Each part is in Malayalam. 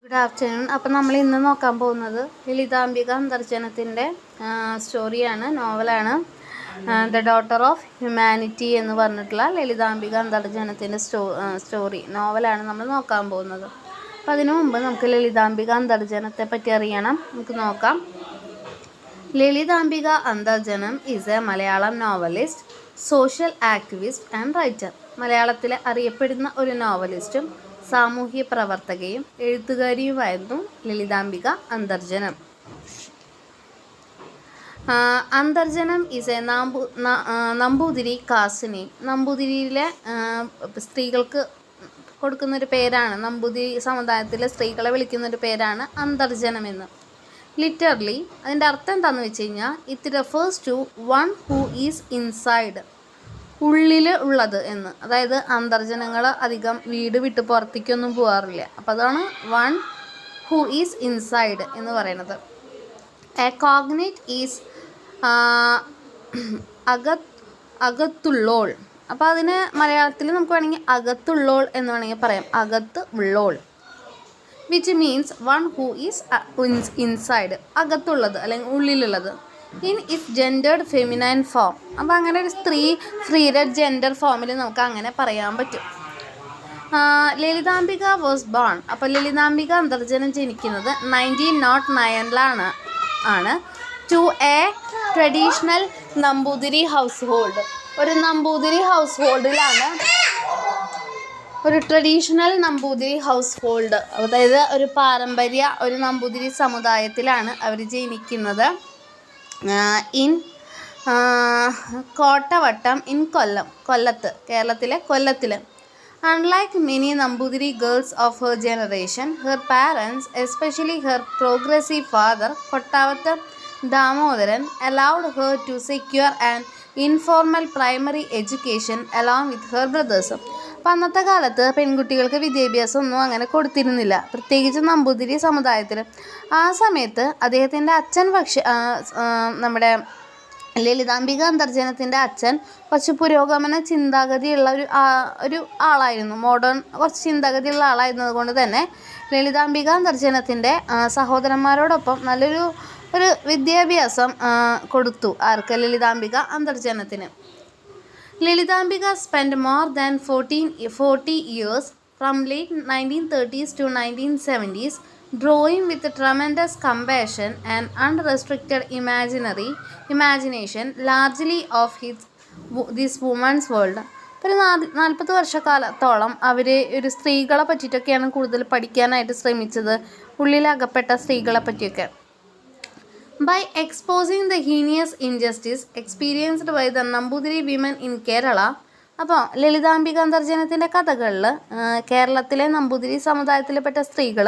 Good afternoon. അപ്പം നമ്മൾ ഇന്ന് നോക്കാൻ പോകുന്നത് ലളിതാംബിക അന്തർജനത്തിൻ്റെ സ്റ്റോറിയാണ്, നോവലാണ്. ദ ഡോട്ടർ ഓഫ് ഹ്യൂമാനിറ്റി എന്ന് പറഞ്ഞിട്ടുള്ള ലളിതാംബിക അന്തർജനത്തിൻ്റെ സ്റ്റോറി നോവലാണ് നമ്മൾ നോക്കാൻ പോകുന്നത്. അപ്പം അതിനു മുമ്പ് നമുക്ക് ലളിതാംബിക അന്തർജനത്തെ പറ്റി അറിയണം. നമുക്ക് നോക്കാം. Lalithambika Antharjanam is a Malayalam novelist, social activist and writer. മലയാളത്തിലെ അറിയപ്പെടുന്ന ഒരു നോവലിസ്റ്റും സാമൂഹ്യ പ്രവർത്തകയും എഴുത്തുകാരിയുമായിരുന്നു Lalithambika Antharjanam. Antharjanam is a Namboothiri caste name. നമ്പൂതിരിയിലെ സ്ത്രീകൾക്ക് കൊടുക്കുന്നൊരു പേരാണ്, നമ്പൂതിരി സമുദായത്തിലെ സ്ത്രീകളെ വിളിക്കുന്നൊരു പേരാണ് അന്തർജനം എന്ന്. ലിറ്ററലി അതിൻ്റെ അർത്ഥം എന്താണെന്ന് വെച്ച് കഴിഞ്ഞാൽ it refers to one who is inside, ഉള്ളിൽ ഉള്ളത് എന്ന്. അതായത് അന്തർജനങ്ങൾ അധികം വീട് വിട്ട് പുറത്തേക്കൊന്നും പോകാറില്ല. അപ്പോൾ അതാണ് വൺ ഹൂ ഈസ് ഇൻസൈഡ് എന്ന് പറയുന്നത്. എ കോഗ്നേറ്റ് ഈസ് അകത്തുള്ളോൾ. അപ്പോൾ അതിന് മലയാളത്തിൽ നമുക്ക് വേണമെങ്കിൽ അകത്തുള്ളോൾ എന്ന് വേണമെങ്കിൽ പറയാം, അകത്ത് ഉള്ളോൾ. Which means one who is inside, അകത്തുള്ളത് അല്ലെങ്കിൽ ഉള്ളിലുള്ളത്. In its gendered feminine form. അപ്പോൾ അങ്ങനെ ഒരു സ്ത്രീയുടെ ജെൻഡർ ഫോമിൽ നമുക്ക് അങ്ങനെ പറയാൻ പറ്റും. Lalithambika was born. അപ്പോൾ ലളിതാംബിക അന്തർജനം ജനിക്കുന്നത് 1909 ആണ്. To a traditional Namboothiri house hold Namboothiri house ഹോൾഡിലാണ്, ഒരു ട്രഡീഷണൽ നമ്പൂതിരി ഹൗസ് ഹോൾഡ്, അതായത് ഒരു പാരമ്പര്യ ഒരു നമ്പൂതിരി സമുദായത്തിലാണ് അവർ ജനിക്കുന്നത്. ഇൻ കോട്ടവട്ടം ഇൻ കൊല്ലത്ത്, കേരളത്തിലെ കൊല്ലത്തിൽ. Unlike many Namboothiri girls of her generation, her parents, especially her progressive father Kottavath Damodaran, allowed her to secure an informal primary education along with her brothers. അപ്പം അന്നത്തെ കാലത്ത് പെൺകുട്ടികൾക്ക് വിദ്യാഭ്യാസം ഒന്നും അങ്ങനെ കൊടുത്തിരുന്നില്ല, പ്രത്യേകിച്ച് നമ്പൂതിരി സമുദായത്തിൽ. ആ സമയത്ത് അദ്ദേഹത്തിൻ്റെ അച്ഛൻ നമ്മുടെ ലളിതാംബിക അന്തർജനത്തിൻ്റെ അച്ഛൻ കുറച്ച് പുരോഗമന ചിന്താഗതിയുള്ള ഒരു ആളായിരുന്നു, മോഡേൺ കുറച്ച് ചിന്താഗതിയുള്ള ആളായിരുന്നത് കൊണ്ട് തന്നെ ലളിതാംബിക അന്തർജനത്തിൻ്റെ സഹോദരന്മാരോടൊപ്പം നല്ലൊരു വിദ്യാഭ്യാസം കൊടുത്തു. ആർക്ക്? Lalithambika അന്തർജനത്തിന്. Lalitambika spent more than 40 years from late 1930s to 1970s drawing with tremendous compassion and unrestricted imagination largely of this woman's world. ഒരു 40 വർഷക്കാലത്തോളം അവർ ഒരു സ്ത്രീകളെ പറ്റിയിട്ടൊക്കെയാണ് കൂടുതൽ പഠിക്കാനായിട്ട് ശ്രമിച്ചത്, ഉള്ളിലകപ്പെട്ട സ്ത്രീകളെ പറ്റിയൊക്കെ. By exposing the heinous injustice experienced by the Nambudiri women in Kerala. അപ്പോൾ ലളിതാംബിക അന്തർജനത്തിൻ്റെ കഥകളിൽ കേരളത്തിലെ നമ്പൂതിരി സമുദായത്തിൽപ്പെട്ട സ്ത്രീകൾ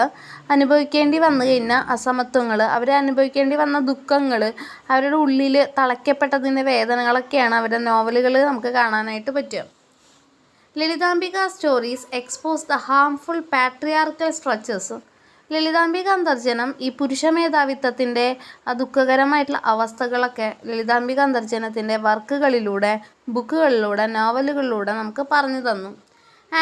അനുഭവിക്കേണ്ടി വന്നു കഴിഞ്ഞ അസമത്വങ്ങൾ, അവർ അനുഭവിക്കേണ്ടി വന്ന ദുഃഖങ്ങൾ, അവരുടെ ഉള്ളിൽ തളയ്ക്കപ്പെട്ടതിൻ്റെ വേദനകളൊക്കെയാണ് അവരുടെ നോവലുകൾ നമുക്ക് കാണാനായിട്ട് പറ്റുക. Lalithambika stories expose the harmful patriarchal structures. Lalithambika Antharjanam ഈ പുരുഷ മേധാവിത്വത്തിൻ്റെ ദുഃഖകരമായിട്ടുള്ള അവസ്ഥകളൊക്കെ ലളിതാംബിക അന്തർജനത്തിൻ്റെ വർക്കുകളിലൂടെ, ബുക്കുകളിലൂടെ, നോവലുകളിലൂടെ നമുക്ക് പറഞ്ഞു തന്നു.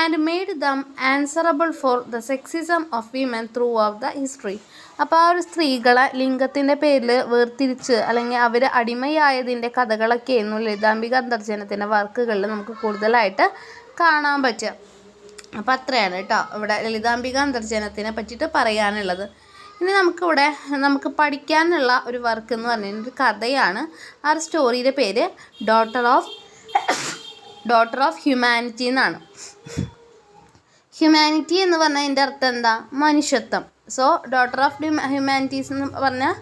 And made dum answerable for the sexism of women through out the history. അപ്പോൾ ആ ഒരു സ്ത്രീകളെ ലിംഗത്തിൻ്റെ പേരിൽ വേർതിരിച്ച് അല്ലെങ്കിൽ അവർ അടിമയായതിൻ്റെ കഥകളൊക്കെയായിരുന്നു ലളിതാംബിക അന്തർജനത്തിൻ്റെ വർക്കുകളിൽ നമുക്ക് കൂടുതലായിട്ട് കാണാൻ പറ്റുക. അപ്പോൾ അത്രയാണ് കേട്ടോ ഇവിടെ ലളിതാംബിക അന്തർജനത്തിനെ പറ്റിയിട്ട് പറയാനുള്ളത്. ഇനി നമുക്ക് പഠിക്കാനുള്ള ഒരു വർക്ക് എന്ന് പറഞ്ഞാൽ ഒരു കഥയാണ്. ആ ഒരു സ്റ്റോറിയുടെ പേര് ഡോട്ടർ ഓഫ് ഹ്യൂമാനിറ്റി എന്നാണ്. ഹ്യൂമാനിറ്റി എന്ന് പറഞ്ഞാൽ അതിൻ്റെ അർത്ഥം എന്താ? മനുഷ്യത്വം. സോ ഡോട്ടർ ഓഫ് ഹ്യൂമാനിറ്റീസ് എന്ന് പറഞ്ഞാൽ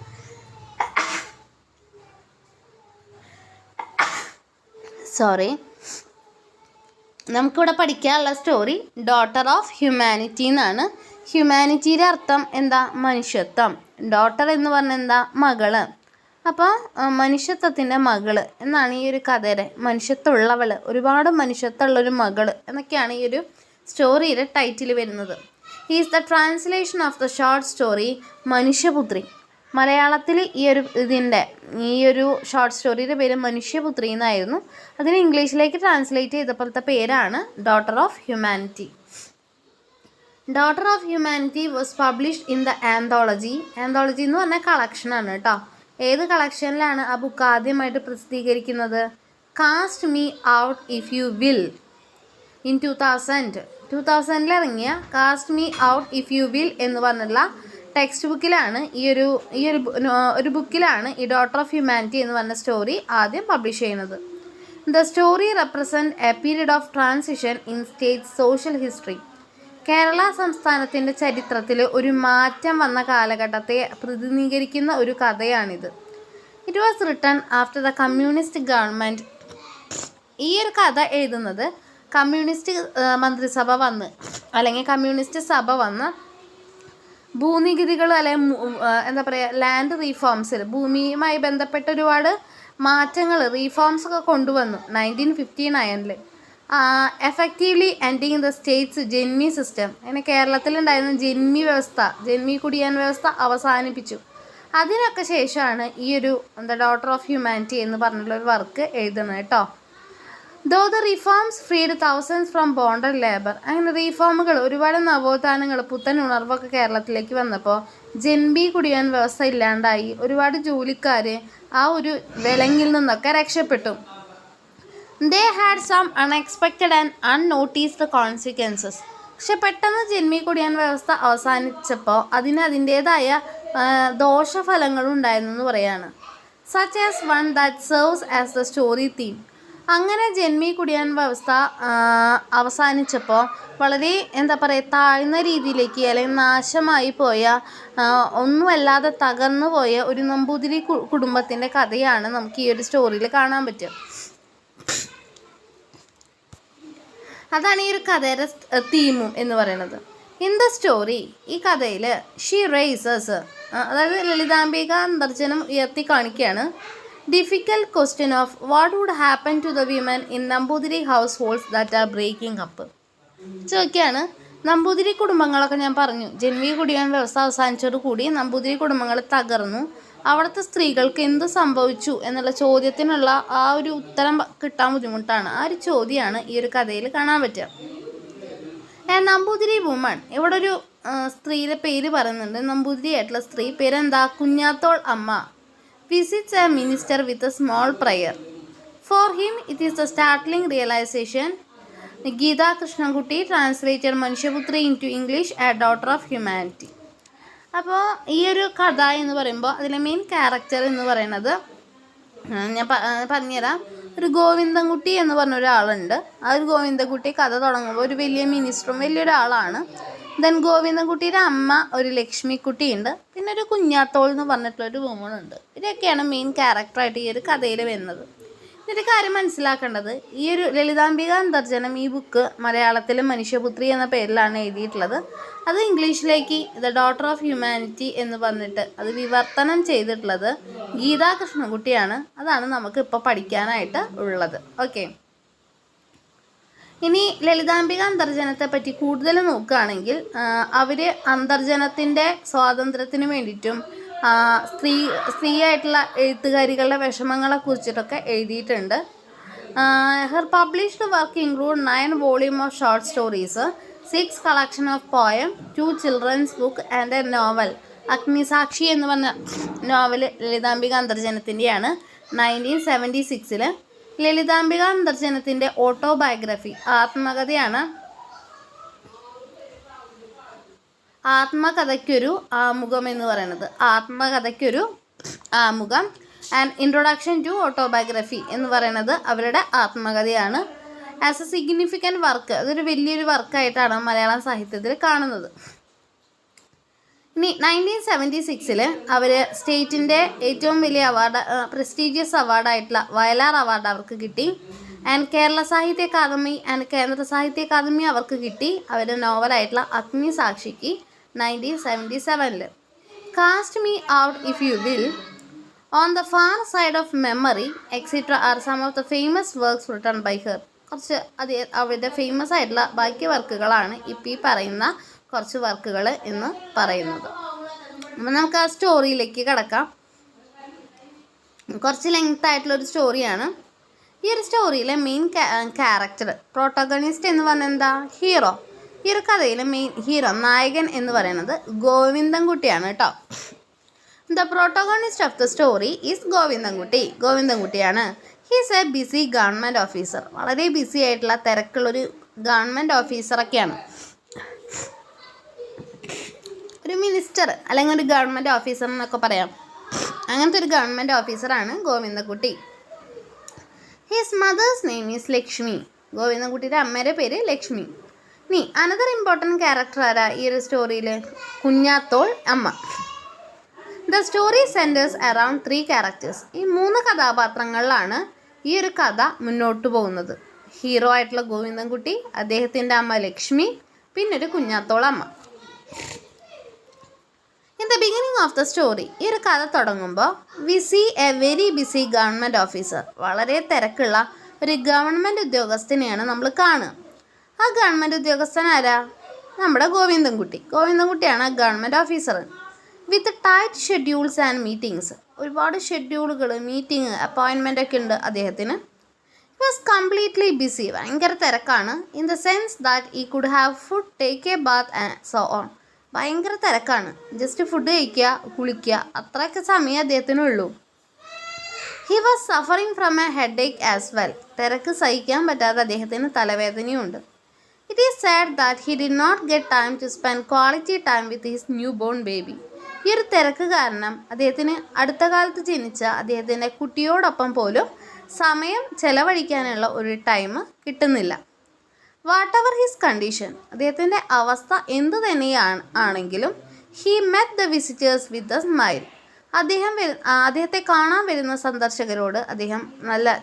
നമുക്കിവിടെ പഠിക്കാനുള്ള സ്റ്റോറി ഡോട്ടർ ഓഫ് ഹ്യൂമാനിറ്റി എന്നാണ്. ഹ്യൂമാനിറ്റിയുടെ അർത്ഥം എന്താ? മനുഷ്യത്വം. ഡോട്ടർ എന്ന് പറഞ്ഞാൽ എന്താ? മകള്. അപ്പോൾ മനുഷ്യത്വത്തിൻ്റെ മകള് എന്നാണ് ഈ ഒരു കഥയുടെ, മനുഷ്യത്വമുള്ളവൾ, ഒരുപാട് മനുഷ്യത്വമുള്ളൊരു മകള് എന്നൊക്കെയാണ് ഈ ഒരു സ്റ്റോറിയുടെ ടൈറ്റിൽ വരുന്നത്. Is the translation of the short story Manushyaputhri. മലയാളത്തിൽ ഈ ഒരു ഷോർട്ട് സ്റ്റോറിയുടെ പേര് മനുഷ്യപുത്രി എന്നായിരുന്നു. അതിന് ഇംഗ്ലീഷിലേക്ക് ട്രാൻസ്ലേറ്റ് ചെയ്തപ്പോഴത്തെ പേരാണ് daughter of humanity. Daughter of humanity was published in the anthology. Anthology എന്ന് പറഞ്ഞാൽ കളക്ഷനാണ് കേട്ടോ. ഏത് കളക്ഷനിലാണ് ആ ബുക്ക് ആദ്യമായിട്ട് പ്രസിദ്ധീകരിക്കുന്നത്? Cast me out if you will in 2000 ഇറങ്ങിയ cast me out if you will എന്ന് പറഞ്ഞുള്ള ടെക്സ്റ്റ് ബുക്കിലാണ് ഒരു ബുക്കിലാണ് ഈ ഡോട്ടർ ഓഫ് ഹ്യൂമാനിറ്റി എന്ന് പറഞ്ഞ സ്റ്റോറി ആദ്യം പബ്ലിഷ് ചെയ്യുന്നത്. The story represent a period of transition in state social history. Kerala സംസ്ഥാനത്തിൻ്റെ ചരിത്രത്തിൽ ഒരു മാറ്റം വന്ന കാലഘട്ടത്തെ പ്രതിനിധീകരിക്കുന്ന ഒരു കഥയാണിത്. It was written after the communist government. ഈ ഒരു കഥ എഴുതുന്നത് കമ്മ്യൂണിസ്റ്റ് മന്ത്രിസഭ വന്ന് അല്ലെങ്കിൽ കമ്മ്യൂണിസ്റ്റ് സഭ വന്ന് ഭൂനികുതികൾ അല്ലെങ്കിൽ എന്താ പറയുക ലാൻഡ് റീഫോംസിൽ ഭൂമിയുമായി ബന്ധപ്പെട്ട ഒരുപാട് മാറ്റങ്ങൾ റീഫോംസ് ഒക്കെ കൊണ്ടുവന്നു 1959. Effectively ending the state's janmi system. അങ്ങനെ കേരളത്തിലുണ്ടായിരുന്ന ജന്മി കുടിയാൻ വ്യവസ്ഥ അവസാനിപ്പിച്ചു. അതിനൊക്കെ ശേഷമാണ് ഈ ഒരു ഡോട്ടർ ഓഫ് ഹ്യൂമാനിറ്റി എന്ന് പറഞ്ഞുള്ള ഒരു വർക്ക് എഴുതുന്നത് കേട്ടോ. Though the reforms freed thousands from bonded labour. അങ്ങനെ റീഫോമുകൾ ഒരുപാട് നവോത്ഥാനങ്ങൾ പുത്തൻ ഉണർവൊക്കെ കേരളത്തിലേക്ക് വന്നപ്പോൾ ജന്മി കുടിയാൻ വ്യവസ്ഥ ഇല്ലാണ്ടായി. ഒരുപാട് ജോലിക്കാർ ആ ഒരു വിലങ്ങിൽ നിന്നൊക്കെ രക്ഷപ്പെട്ടു. They had some unexpected and unnoticed consequences. പക്ഷെ പെട്ടെന്ന് ജന്മി കുടിയാൻ വ്യവസ്ഥ അവസാനിച്ചപ്പോൾ അതിൻ്റേതായ ദോഷഫലങ്ങളും ഉണ്ടായിരുന്നു എന്ന് പറയാണ്. Such as one that serves as the story theme. അങ്ങനെ ജന്മി കുടിയാൻ വ്യവസ്ഥ അവസാനിച്ചപ്പോൾ വളരെ എന്താ പറയുക താഴ്ന്ന രീതിയിലേക്ക് അല്ലെങ്കിൽ നാശമായി പോയ ഒന്നുമല്ലാതെ തകർന്നു പോയ ഒരു നമ്പൂതിരി കുടുംബത്തിൻ്റെ കഥയാണ് നമുക്ക് ഈ ഒരു സ്റ്റോറിയിൽ കാണാൻ പറ്റുക. അതാണ് ഈ ഒരു കഥയുടെ തീമും എന്ന് പറയുന്നത്. ഇൻ ദ സ്റ്റോറി ഈ കഥയിൽ ഷീ റൈസസ് അതായത് ലളിതാംബിക അന്തർജനം ഉയർത്തി കാണിക്കുകയാണ് difficult question of what would happen to the women in Namboothiri household that are breaking up. ചോദിക്കുകയാണ് നമ്പൂതിരി കുടുംബങ്ങളൊക്കെ ഞാൻ പറഞ്ഞു ജന്മി കുടിയാൻ വ്യവസ്ഥ അവസാനിച്ചതോടുകൂടി നമ്പൂതിരി കുടുംബങ്ങൾ തകർന്നു. അവിടുത്തെ സ്ത്രീകൾക്ക് എന്ത് സംഭവിച്ചു എന്നുള്ള ചോദ്യത്തിനുള്ള ആ ഒരു ഉത്തരം കിട്ടാൻ ബുദ്ധിമുട്ടാണ്. ആ ഒരു ചോദ്യമാണ് ഈ ഒരു കഥയിൽ കാണാൻ പറ്റുക. നമ്പൂതിരി വുമൺ ഇവിടെ ഒരു സ്ത്രീയുടെ പേര് പറയുന്നുണ്ട്. നമ്പൂതിരി ആയിട്ടുള്ള സ്ത്രീ പേരെന്താ? Kunjathol Amma. Visits a minister with a small prayer. For him it is a startling realisation. Geetha Krishnankutty translated Manushyaputhri into English a daughter of humanity. അപ്പോൾ ഈ ഒരു കഥ എന്ന് പറയുമ്പോൾ അതിലെ മെയിൻ ക്യാരക്ടർ എന്ന് പറയുന്നത് ഞാൻ പറഞ്ഞുതരാം. ഒരു ഗോവിന്ദൻകുട്ടി എന്ന് പറഞ്ഞ ഒരാളുണ്ട്. ആ ഒരു ഗോവിന്ദൻകുട്ടി കഥ തുടങ്ങുമ്പോൾ ഒരു വലിയ മിനിസ്റ്ററും വലിയൊരാളാണ്. ദെൻ ഗോവിന്ദൻകുട്ടിയുടെ അമ്മ ഒരു ലക്ഷ്മിക്കുട്ടിയുണ്ട്. പിന്നെ ഒരു കുഞ്ഞാത്തോൾ എന്ന് പറഞ്ഞിട്ടുള്ളൊരു വുമണുണ്ട്. ഇതൊക്കെയാണ് മെയിൻ ക്യാരക്ടറായിട്ട് ഈ ഒരു കഥയിൽ വരുന്നത്. ഇതിൻ്റെ കാര്യം മനസ്സിലാക്കേണ്ടത് ഈ ഒരു ലളിതാംബിക അന്തർജനം ഈ ബുക്ക് മലയാളത്തിൽ മനുഷ്യപുത്രി എന്ന പേരിലാണ് എഴുതിയിട്ടുള്ളത്. അത് ഇംഗ്ലീഷിലേക്ക് ദ ഡോട്ടർ ഓഫ് ഹ്യൂമാനിറ്റി എന്ന് പറഞ്ഞിട്ട് അത് വിവർത്തനം ചെയ്തിട്ടുള്ളത് ഗീതാ കൃഷ്ണൻകുട്ടിയാണ്. അതാണ് നമുക്ക് ഇപ്പോൾ പഠിക്കാനായിട്ട് ഉള്ളത്. ഓക്കെ, ഇനി ലളിതാംബിക അന്തർജനത്തെ പറ്റി കൂടുതൽ നോക്കുകയാണെങ്കിൽ അവർ അന്തർജനത്തിൻ്റെ സ്വാതന്ത്ര്യത്തിന് വേണ്ടിയിട്ടും സ്ത്രീയായിട്ടുള്ള എഴുത്തുകാരികളുടെ വിഷമങ്ങളെ കുറിച്ചിട്ടൊക്കെ എഴുതിയിട്ടുണ്ട്. Her published work include 9 volume of short stories, 6 collection of poem, 2 children's book and A novel. Agnisakshi എന്ന് പറഞ്ഞ നോവൽ ലളിതാംബിക അന്തർജനത്തിൻ്റെയാണ്. 1976 ലളിതാംബിക അന്തർജനത്തിൻ്റെ ഓട്ടോബയോഗ്രഫി ആത്മകഥയാണ്. ആത്മകഥയ്ക്കൊരു ആമുഖം എന്ന് പറയുന്നത് ആത്മകഥയ്ക്കൊരു ആമുഖം ആൻഡ് ഇൻട്രൊഡക്ഷൻ ടു ഓട്ടോബയോഗ്രഫി എന്ന് പറയുന്നത് അവരുടെ ആത്മകഥയാണ്. ആസ് എ സിഗ്നിഫിക്കൻറ്റ് വർക്ക് അതൊരു വലിയൊരു വർക്കായിട്ടാണ് മലയാളം സാഹിത്യത്തിൽ കാണുന്നത്. ഇനി 1976 അവർ സ്റ്റേറ്റിൻ്റെ ഏറ്റവും വലിയ അവാർഡ് പ്രസ്റ്റീജിയസ് അവാർഡായിട്ടുള്ള വയലാർ അവാർഡ് അവർക്ക് കിട്ടി. ആൻഡ് കേരള സാഹിത്യ അക്കാദമി ആൻഡ് കേന്ദ്ര സാഹിത്യ അക്കാദമി അവർക്ക് കിട്ടി അവരുടെ നോവലായിട്ടുള്ള അഗ്നിസാക്ഷിക്ക് 1977. Cast me out if you will, on the far side of memory etcetera are some of the famous works written by her. കുറച്ച് അവരുടെ ഫേമസ് ആയിട്ടുള്ള ബാക്കി വർക്കുകളാണ് ഇപ്പം ഈ പറയുന്ന കുറച്ച് വർക്കുകൾ എന്ന് പറയുന്നത്. അപ്പം നമുക്ക് ആ സ്റ്റോറിയിലേക്ക് കിടക്കാം. കുറച്ച് ലെങ്ത് ആയിട്ടുള്ളൊരു സ്റ്റോറിയാണ്. ഈ ഒരു സ്റ്റോറിയിലെ മെയിൻ ക്യാരക്ടർ പ്രോട്ടോഗണിസ്റ്റ് എന്ന് പറഞ്ഞാൽ എന്താ? ഹീറോ. ഈ ഒരു കഥയിലെ മെയിൻ ഹീറോ നായകൻ എന്ന് പറയുന്നത് ഗോവിന്ദൻകുട്ടിയാണ് കേട്ടോ. The protagonist of the story is ഗോവിന്ദൻകുട്ടിയാണ്. He's a busy government officer. വളരെ ബിസി ആയിട്ടുള്ള തിരക്കുള്ളൊരു ഗവൺമെൻറ് ഓഫീസറൊക്കെയാണ്. ഒരു മിനിസ്റ്റർ അല്ലെങ്കിൽ ഒരു ഗവൺമെൻറ് ഓഫീസർ എന്നൊക്കെ പറയാം. അങ്ങനത്തെ ഒരു ഗവൺമെൻറ് ഓഫീസറാണ് Govindankutty. His mother's name is Lakshmi. ഗോവിന്ദൻകുട്ടിയുടെ അമ്മയുടെ പേര് ലക്ഷ്മി. ഇനി അനദർ ഇമ്പോർട്ടൻറ്റ് ക്യാരക്ടർ ആരാ ഈ ഒരു സ്റ്റോറിയിൽ? കുഞ്ഞാത്തോൾ അമ്മ. The story centres around 3 characters. ഈ 3 കഥാപാത്രങ്ങളിലാണ് ഈ ഒരു കഥ മുന്നോട്ട് പോകുന്നത്. ഹീറോ ആയിട്ടുള്ള ഗോവിന്ദൻകുട്ടി, അദ്ദേഹത്തിൻ്റെ അമ്മ ലക്ഷ്മി, പിന്നെ ഒരു കുഞ്ഞാത്തോൾ അമ്മ. In the beginning of the story, ഈ ഒരു കഥ തുടങ്ങുമ്പോൾ we see a very busy government officer. വളരെ തിരക്കുള്ള ഒരു ഗവൺമെൻറ് ഉദ്യോഗസ്ഥനെയാണ് നമ്മൾ കാണുക. ആ ഗവൺമെൻറ് ഉദ്യോഗസ്ഥൻ ആരാ? നമ്മുടെ ഗോവിന്ദൻകുട്ടിയാണ് government officer. With tight schedules and meetings. ഒരുപാട് ഷെഡ്യൂളുകൾ, മീറ്റിംഗ്, അപ്പോയിൻമെൻ്റ് ഒക്കെ ഉണ്ട് അദ്ദേഹത്തിന്. He was completely busy. ഭയങ്കര തിരക്കാണ്. In the sense that he could have food, take a bath and so on. ഭയങ്കര തിരക്കാണ്. ജസ്റ്റ് ഫുഡ് കഴിക്കുക, കുളിക്കുക, അത്രയൊക്കെ സമയം അദ്ദേഹത്തിനുള്ളൂ. He was suffering from a headache as well. തിരക്ക് സഹിക്കാൻ പറ്റാതെ അദ്ദേഹത്തിന് തലവേദനയുണ്ട്. It is sad that he did not get time to spend quality time with his newborn baby. ഈ ഒരു തിരക്ക് കാരണം അദ്ദേഹത്തിന് അടുത്ത കാലത്ത് ജനിച്ച അദ്ദേഹത്തിൻ്റെ കുട്ടിയോടൊപ്പം പോലും സമയം ചെലവഴിക്കാനുള്ള ഒരു ടൈം കിട്ടുന്നില്ല. വാട്ട് എവർ ഹിസ് കണ്ടീഷൻ, അദ്ദേഹത്തിൻ്റെ അവസ്ഥ എന്തു ആണെങ്കിലും he met the visitors with a smile. അദ്ദേഹത്തെ കാണാൻ വരുന്ന സന്ദർശകരോട് അദ്ദേഹം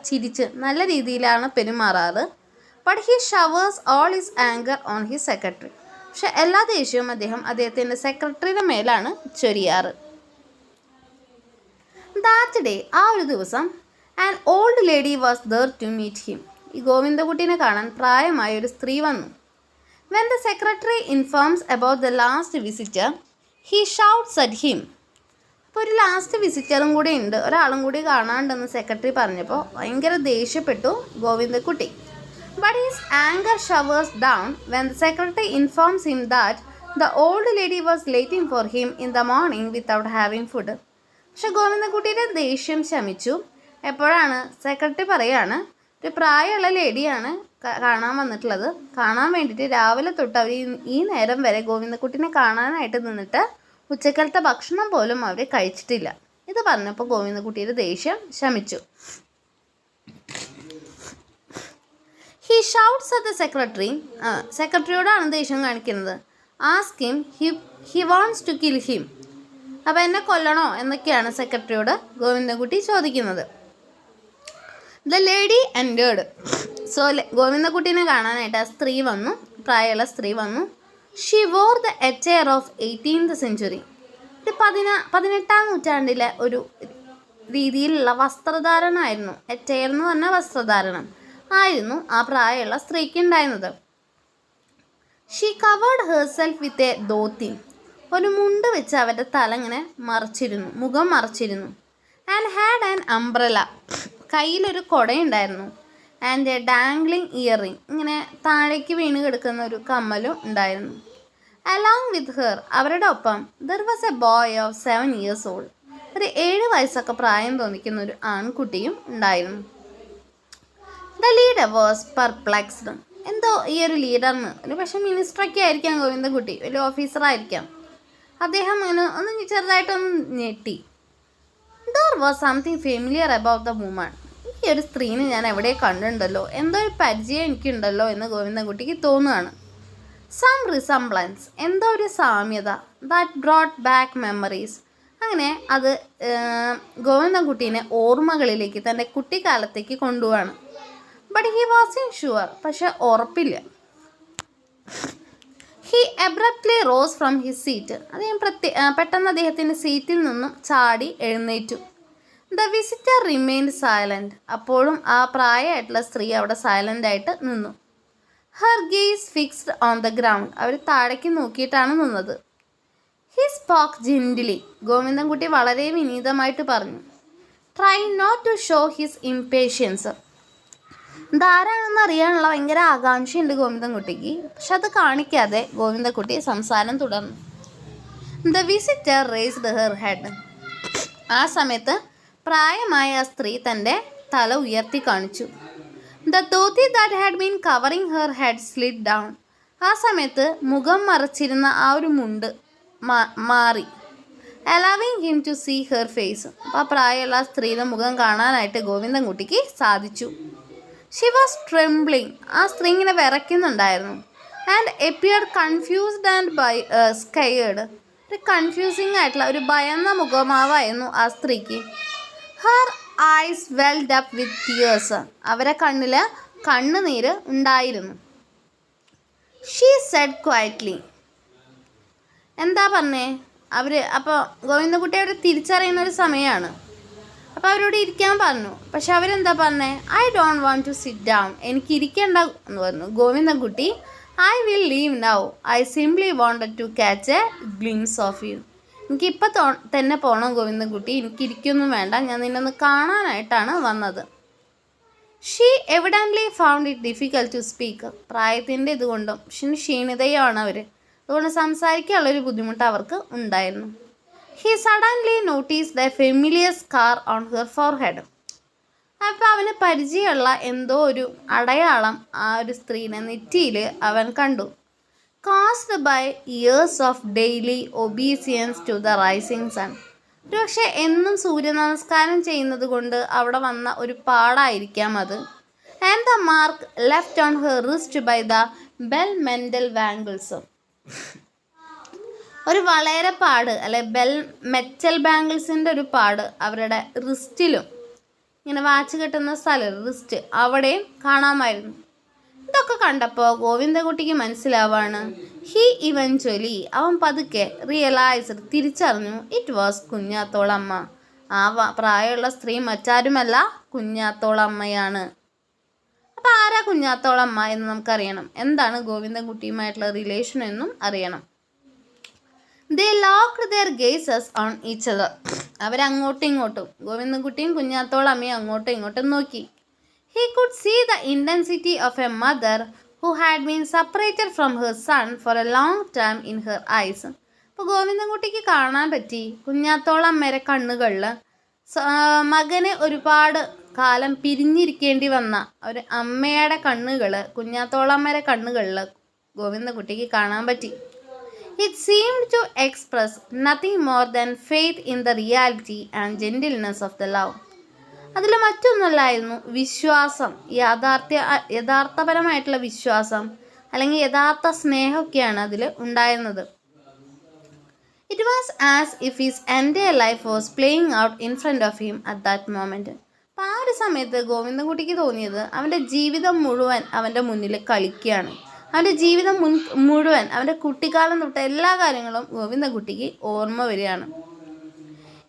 ചിരിച്ച് നല്ല രീതിയിലാണ് പെരുമാറാറ്. But he showers all his anger on his secretary. പക്ഷെ എല്ലാ ദേഷ്യവും അദ്ദേഹത്തിൻ്റെ സെക്രട്ടറിയുടെ മേലാണ് ചൊരിയാറ്. ദാറ്റ് ഡേ, ആ ഒരു ദിവസം, an old lady was there to meet him. ഈ ഗോവിന്ദൻകുട്ടീനെ കാണാൻ പ്രായമായ ഒരു സ്ത്രീ വന്നു. When the secretary informs about the last visitor, he shouts at him. അപ്പോൾ ഒരു ലാസ്റ്റ് വിസിറ്ററും കൂടി ഉണ്ട്, ഒരാളും കൂടി കാണാണ്ടെന്ന് സെക്രട്ടറി പറഞ്ഞപ്പോൾ ഭയങ്കര ദേഷ്യപ്പെട്ടു Govindankutty. But his anger showers down when the secretary informs him that the old lady was waiting for him in the morning without having food. പക്ഷെ ഗോവിന്ദൻകുട്ടിയുടെ ദേഷ്യം ശമിച്ചു. എപ്പോഴാണ്? സെക്രട്ടറി പറയാണ് ഒരു പ്രായമുള്ള ലേഡിയാണ് കാണാൻ വന്നിട്ടുള്ളത്. കാണാൻ വേണ്ടിയിട്ട് രാവിലെ തൊട്ട് അവർ ഈ നേരം വരെ ഗോവിന്ദൻകുട്ടിനെ കാണാനായിട്ട് നിന്നിട്ട് ഉച്ചക്കലത്തെ ഭക്ഷണം പോലും അവർ കഴിച്ചിട്ടില്ല. ഇത് പറഞ്ഞപ്പോൾ ഗോവിന്ദൻകുട്ടിയുടെ ദേഷ്യം ശമിച്ചു. He shouts at the secretary. സെക്രട്ടറിയോടാണ് ദേഷ്യം കാണിക്കുന്നത്. Ask him, he wants to kill him. അപ്പോൾ എന്നെ കൊല്ലണോ എന്നൊക്കെയാണ് സെക്രട്ടറിയോട് ഗോവിന്ദൻകുട്ടി ചോദിക്കുന്നത്. The lady entered. സോ ഗോവിന്ദൻകുട്ടീനെ കാണാനായിട്ട് ആ സ്ത്രീ വന്നു, പ്രായമുള്ള സ്ത്രീ വന്നു. She wore the attire of 18th century. ഒരു 18ാം നൂറ്റാണ്ടിലെ ഒരു രീതിയിലുള്ള വസ്ത്രധാരണമായിരുന്നു. അറ്റയർ എന്ന് പറഞ്ഞാൽ വസ്ത്രധാരണം ആയിരുന്നു ആ പ്രായമുള്ള സ്ത്രീക്ക് ഉണ്ടായിരുന്നത്. She covered herself with a dhoti. ഒരു മുണ്ട് വെച്ച് അവരുടെ തല ഇങ്ങനെ മറച്ചിരുന്നു, മുഖം മറച്ചിരുന്നു. And had an umbrella. കയ്യിലൊരു കുടയുണ്ടായിരുന്നു. And a dangling earring. ഇങ്ങനെ താഴേക്ക് വീണ് കിടക്കുന്ന ഒരു കമ്മലും ഉണ്ടായിരുന്നു. അലോങ് വിത്ത് ഹെർ, അവരുടെ ഒപ്പം, there was A boy of 7 years old. ഒരു 7 വയസ്സൊക്കെ പ്രായം തോന്നിക്കുന്ന ഒരു ആൺകുട്ടിയും ഉണ്ടായിരുന്നു. The leader was perplexed. എന്തോ ഈ ഒരു ലീഡറിന് ഒരു പക്ഷേ മിനിസ്റ്ററൊക്കെ ആയിരിക്കാം ഗോവിന്ദൻകുട്ടി, വലിയ ഓഫീസറായിരിക്കാം. അദ്ദേഹം ഒന്ന് ചെറുതായിട്ടൊന്ന് ഞെട്ടി. There was something familiar about the woman. ഈ ഒരു സ്ത്രീനെ ഞാൻ എവിടെ കണ്ടിട്ടുണ്ടല്ലോ, എന്തോ ഒരു പരിചയം എനിക്കുണ്ടല്ലോ എന്ന് ഗോവിന്ദൻകുട്ടിക്ക് തോന്നുകയാണ്. സം റിസംബ്ലൻസ്, എന്തോ ഒരു സാമ്യത. That brought back memories. അങ്ങനെ അത് ഗോവിന്ദൻകുട്ടീനെ ഓർമ്മകളിലേക്ക്, തൻ്റെ കുട്ടിക്കാലത്തേക്ക് കൊണ്ടുപോവാണ്. ബട്ട് ഹി വാസിൻ ഷുവർ, പക്ഷെ ഉറപ്പില്ല. He abruptly rose from his seat. അദ്ദേഹം പെട്ടെന്ന് അദ്ദേഹത്തിൻ്റെ സീറ്റിൽ നിന്നും ചാടി എഴുന്നേറ്റു. The visitor remained silent. അപ്പോഴും ആ പ്രായമായിട്ടുള്ള സ്ത്രീ അവിടെ സൈലൻ്റായിട്ട് നിന്നു. Her gaze fixed on the ground. അവർ താഴേക്ക് നോക്കിയിട്ടാണ് നിന്നത്. He spoke gently. ഗോവിന്ദൻകുട്ടി വളരെ വിനീതമായിട്ട് പറഞ്ഞു. Try not to show his impatience. ഇതാരാണെന്ന് അറിയാനുള്ള ഭയങ്കര ആകാംക്ഷയുണ്ട് ഗോവിന്ദൻകുട്ടിക്ക്. പക്ഷെ അത് കാണിക്കാതെ ഗോവിന്ദൻകുട്ടി സംസാരം തുടർന്നു. The visitor raised her head. ആ സമയത്ത് പ്രായമായ ആ സ്ത്രീ തൻ്റെ തല ഉയർത്തി കാണിച്ചു. The dhoti that had been covering her head slid down. ആ സമയത്ത് മുഖം മറച്ചിരുന്ന ആ ഒരു മുണ്ട് മാറി. Allowing him to see her face. അപ്പോൾ ആ പ്രായമുള്ള ആ സ്ത്രീയുടെ മുഖം കാണാനായിട്ട് ഗോവിന്ദൻകുട്ടിക്ക് സാധിച്ചു. She was trembling. ആ സ്ത്രീ ഇങ്ങനെ വിറയ്ക്കുന്നുണ്ടായിരുന്നു. And appeared confused and scared. ഒരു കൺഫ്യൂസിങ് ആയിട്ടുള്ള ഒരു ഭയന്ന മുഖമാവായിരുന്നു ആ സ്ത്രീക്ക്. Her eyes welled up with tears. അവരെ കണ്ണിൽ കണ്ണുനീര് ഉണ്ടായിരുന്നു. She said quietly. എന്താ പറഞ്ഞേ അപ്പോൾ ഗോവിന്ദൻകുട്ടി അവർ തിരിച്ചറിയുന്ന ഒരു സമയമാണ്. അപ്പോൾ അവരോട് ഇരിക്കാൻ പറഞ്ഞു. പക്ഷെ അവരെന്താ പറഞ്ഞേ? I don't want to sit down. എനിക്ക് ഇരിക്കേണ്ട എന്ന് പറഞ്ഞു Govindankutty. I will leave now. I simply wanted to catch a glimpse of you. എനിക്കിപ്പോൾ തന്നെ പോകണം ഗോവിന്ദൻകുട്ടി, എനിക്കിരിക്കൊന്നും വേണ്ട, ഞാൻ നിന്നൊന്ന് കാണാനായിട്ടാണ് വന്നത്. She evidently found it difficult to speak. പ്രായത്തിൻ്റെ ഇതുകൊണ്ടും ക്ഷീണിതയാണ് അവർ, അതുകൊണ്ട് സംസാരിക്കാനുള്ളൊരു ബുദ്ധിമുട്ട് അവർക്ക് ഉണ്ടായിരുന്നു. He suddenly noticed a familiar scar on her forehead. അപ്പോൾ അവന് പരിചയമുള്ള എന്തോ ഒരു അടയാളം ആ ഒരു സ്ത്രീനെ നെറ്റിയിൽ അവൻ കണ്ടു. Caused by years of daily obeisance to the rising sun. ഒരു പക്ഷേ എന്നും സൂര്യ നമസ്കാരം ചെയ്യുന്നത് കൊണ്ട് അവിടെ വന്ന ഒരു പാടായിരിക്കാം അത്. And the mark left on her wrist by the bell metal bangles. ഒരു വളരെ പാട് അല്ലെ മെറ്റൽ ബാംഗിൾസിൻ്റെ ഒരു പാട് അവരുടെ റിസ്റ്റിലും, ഇങ്ങനെ വാച്ച് കെട്ടുന്ന സ്ഥലം റിസ്റ്റ് അവിടെയും കാണാമായിരുന്നു. ഇതൊക്കെ കണ്ടപ്പോൾ ഗോവിന്ദൻകുട്ടിക്ക് മനസ്സിലാവാണ്. ഹി ഇവൻച്വലി, അവൻ പതുക്കെ റിയലൈസ്ഡ്, തിരിച്ചറിഞ്ഞു, ഇറ്റ് വാസ് കുഞ്ഞാത്തോളമ്മ. ആ പ്രായമുള്ള സ്ത്രീ മറ്റാരുമല്ല, കുഞ്ഞാത്തോളമ്മയാണ്. അപ്പോൾ ആരാ കുഞ്ഞാത്തോളമ്മ എന്ന് നമുക്കറിയണം. എന്താണ് ഗോവിന്ദൻകുട്ടിയുമായിട്ടുള്ള റിലേഷൻ എന്നും അറിയണം. They locked their gazes on each other. അവരങ്ങോട്ടും ഇങ്ങോട്ടും, ഗോവിന്ദൻകുട്ടിയും കുഞ്ഞാത്തോളമ്മയും അങ്ങോട്ടും ഇങ്ങോട്ടും നോക്കി. He could see the intensity of a mother who had been separated from her son for a long time in her eyes. അപ്പോൾ ഗോവിന്ദൻകുട്ടിക്ക് കാണാൻ പറ്റി കുഞ്ഞാത്തോളമ്മയുടെ കണ്ണുകളിൽ മകന് ഒരുപാട് കാലം പിരിഞ്ഞിരിക്കേണ്ടി വന്ന ഒരു അമ്മയുടെ കണ്ണുകൾ കുഞ്ഞാത്തോളമ്മയുടെ കണ്ണുകളിൽ ഗോവിന്ദൻകുട്ടിക്ക് കാണാൻ പറ്റി. It seemed to express nothing more than faith in the reality and gentleness of the love. അതിൽ മറ്റൊന്നല്ലായിരുന്നു വിശ്വാസം, യഥാർത്ഥപരമായിട്ടുള്ള വിശ്വാസം അല്ലെങ്കിൽ യഥാർത്ഥ സ്നേഹമൊക്കെയാണ് അതിൽ ഉണ്ടായിരുന്നത്. It was as if his entire life was playing out in front of him at that moment. അപ്പോൾ ആ ഒരു സമയത്ത് ഗോവിന്ദൻകുട്ടിക്ക് തോന്നിയത് അവൻ്റെ ജീവിതം മുഴുവൻ അവൻ്റെ മുന്നിൽ കളിക്കുകയാണ്. അവൻ്റെ ജീവിതം മുഴുവൻ, അവൻ്റെ കുട്ടിക്കാലം തൊട്ട് എല്ലാ കാര്യങ്ങളും ഗോവിന്ദൻകുട്ടിക്ക് ഓർമ്മ വരികയാണ്.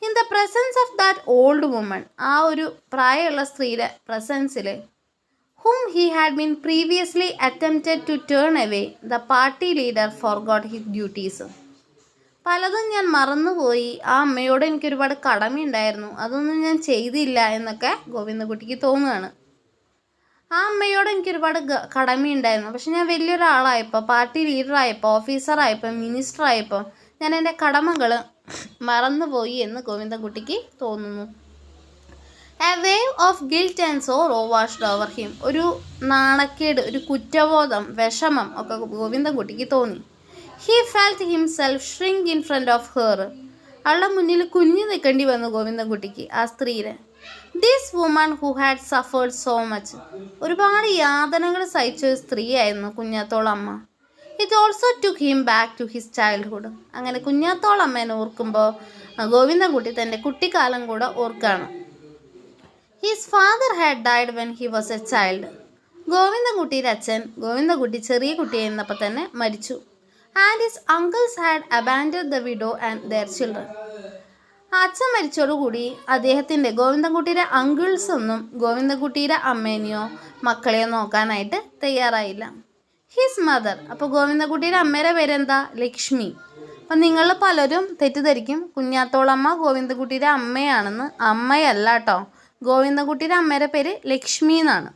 In the presence of that old woman, ആ ഒരു പ്രായമുള്ള സ്ത്രീയുടെ പ്രസൻസിൽ, whom he had been previously attempted to turn away, the party leader forgot his duties. പലതും ഞാൻ മറന്നുപോയി, ആ അമ്മയോട് എനിക്കൊരുപാട് കടമയുണ്ടായിരുന്നു, അതൊന്നും ഞാൻ ചെയ്തില്ല എന്നൊക്കെ ഗോവിന്ദൻകുട്ടിക്ക് തോന്നുകയാണ്. ആ അമ്മയോട് എനിക്കൊരുപാട് കടമയുണ്ടായിരുന്നു, പക്ഷെ ഞാൻ വലിയൊരാളായപ്പോൾ, പാർട്ടി ലീഡറായപ്പോൾ, ഓഫീസറായപ്പോൾ, മിനിസ്റ്ററായപ്പോൾ ഞാൻ എൻ്റെ കടമകൾ മറന്നുപോയി എന്ന് ഗോവിന്ദൻകുട്ടിക്ക് തോന്നുന്നു. A wave of guilt and sorrow washed over him. ഒരു നാണക്കേട്, ഒരു കുറ്റബോധം, വിഷമം ഒക്കെ ഗോവിന്ദൻകുട്ടിക്ക് തോന്നി. He felt himself shrink in front of her. അവളുടെ മുന്നിൽ കുഞ്ഞു നിൽക്കേണ്ടി വന്നു ഗോവിന്ദൻകുട്ടിക്ക്, ആ സ്ത്രീയെ. This woman who had suffered so much. ഒരുപാട് യാതനകൾ സഹിച്ച ഒരു സ്ത്രീയായിരുന്നു Kunjathollamma. It also took him back to his childhood. അങ്ങനെ കുഞ്ഞാത്തോളമ്മേനെ ഓർക്കുമ്പോൾ ഗോവിന്ദൻകുട്ടി തൻ്റെ കുട്ടിക്കാലം കൂടെ ഓർക്കുകയാണ്. His father had died when he was a child. ഗോവിന്ദൻകുട്ടിയുടെ അച്ഛൻ ഗോവിന്ദൻകുട്ടി ചെറിയ കുട്ടിയായിരുന്നപ്പോൾ തന്നെ മരിച്ചു. And his uncles had abandoned the widow and their children. അച്ഛൻ മരിച്ചോടുകൂടി അദ്ദേഹത്തിൻ്റെ ഗോവിന്ദൻകുട്ടിയുടെ അങ്കിൾസ് ഒന്നും ഗോവിന്ദൻകുട്ടിയുടെ അമ്മേനെയോ മക്കളെയോ നോക്കാനായിട്ട് തയ്യാറായില്ല. ഹിസ് മദർ, അപ്പോൾ ഗോവിന്ദൻകുട്ടിയുടെ അമ്മയുടെ പേരെന്താ? ലക്ഷ്മി. അപ്പം നിങ്ങൾ പലരും തെറ്റിദ്ധരിക്കും കുഞ്ഞാത്തോളമ്മ ഗോവിന്ദൻകുട്ടിയുടെ അമ്മയാണെന്ന്. അമ്മയല്ല കേട്ടോ, ഗോവിന്ദൻകുട്ടിയുടെ അമ്മയുടെ പേര് ലക്ഷ്മി എന്നാണ്.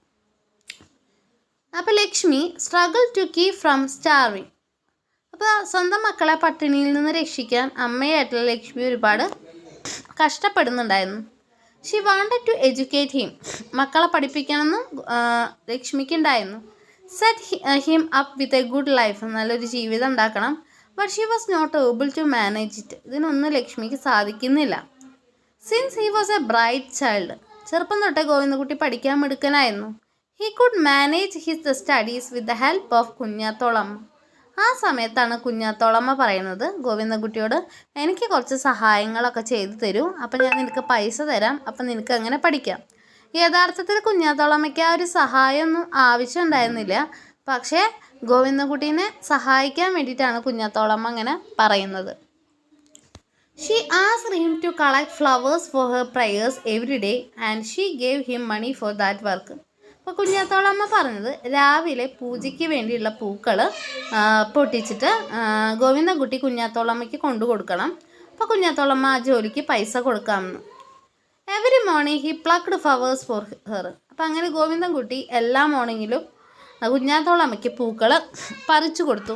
അപ്പോൾ Lakshmi struggle to keep from starving. അപ്പോൾ സ്വന്തം മക്കളെ പട്ടിണിയിൽ നിന്ന് രക്ഷിക്കാൻ അമ്മയായിട്ടുള്ള ലക്ഷ്മി ഒരുപാട് കഷ്ടപ്പെടുന്നുണ്ടായിരുന്നു. She wanted to educate him. മക്കളെ പഠിപ്പിക്കണമെന്നും ലക്ഷ്മിക്ക് ഉണ്ടായിരുന്നു. Set him up with a good life. നല്ലൊരു ജീവിതം ഉണ്ടാക്കണം. But she was not able to manage it. ഇതിനൊന്നും ലക്ഷ്മിക്ക് സാധിക്കുന്നില്ല. Since he was a bright child. ചെറുപ്പം തൊട്ടേ ഗോവിന്ദകുട്ടി പഠിക്കാൻ മിടുക്കനായിരുന്നു. He could manage his studies with the help of കുഞ്ഞാത്തോളമ്മ. ആ സമയത്താണ് കുഞ്ഞാത്തോളമ്മ പറയുന്നത് ഗോവിന്ദകുട്ടിയോട്, എനിക്ക് കുറച്ച് സഹായങ്ങളൊക്കെ ചെയ്തു തരൂ, അപ്പം ഞാൻ നിനക്ക് പൈസ തരാം, അപ്പം നിനക്ക് അങ്ങനെ പഠിക്കാം. യഥാർത്ഥത്തിൽ കുഞ്ഞാത്തോളമ്മയ്ക്ക് ആ ഒരു സഹായമൊന്നും ആവശ്യം ഉണ്ടായിരുന്നില്ല. പക്ഷേ ഗോവിന്ദകുട്ടീനെ സഹായിക്കാൻ വേണ്ടിയിട്ടാണ് കുഞ്ഞാത്തോളമ്മ അങ്ങനെ പറയുന്നത്. She asked him to collect flowers for her prayers every day and she gave him money for that work. അപ്പോൾ കുഞ്ഞാത്തോളമ്മ പറഞ്ഞത് രാവിലെ പൂജയ്ക്ക് വേണ്ടിയുള്ള പൂക്കൾ പൊട്ടിച്ചിട്ട് ഗോവിന്ദൻകുട്ടി കുഞ്ഞാത്തോളമ്മയ്ക്ക് കൊണ്ടു കൊടുക്കണം. അപ്പോൾ കുഞ്ഞാത്തോളമ്മ ആ ജോലിക്ക് പൈസ കൊടുക്കാമെന്ന്. Every morning he plucked flowers for her. അപ്പോൾ അങ്ങനെ ഗോവിന്ദൻകുട്ടി എല്ലാ മോർണിംഗിലും കുഞ്ഞാത്തോളമ്മയ്ക്ക് പൂക്കൾ പറിച്ചു കൊടുത്തു.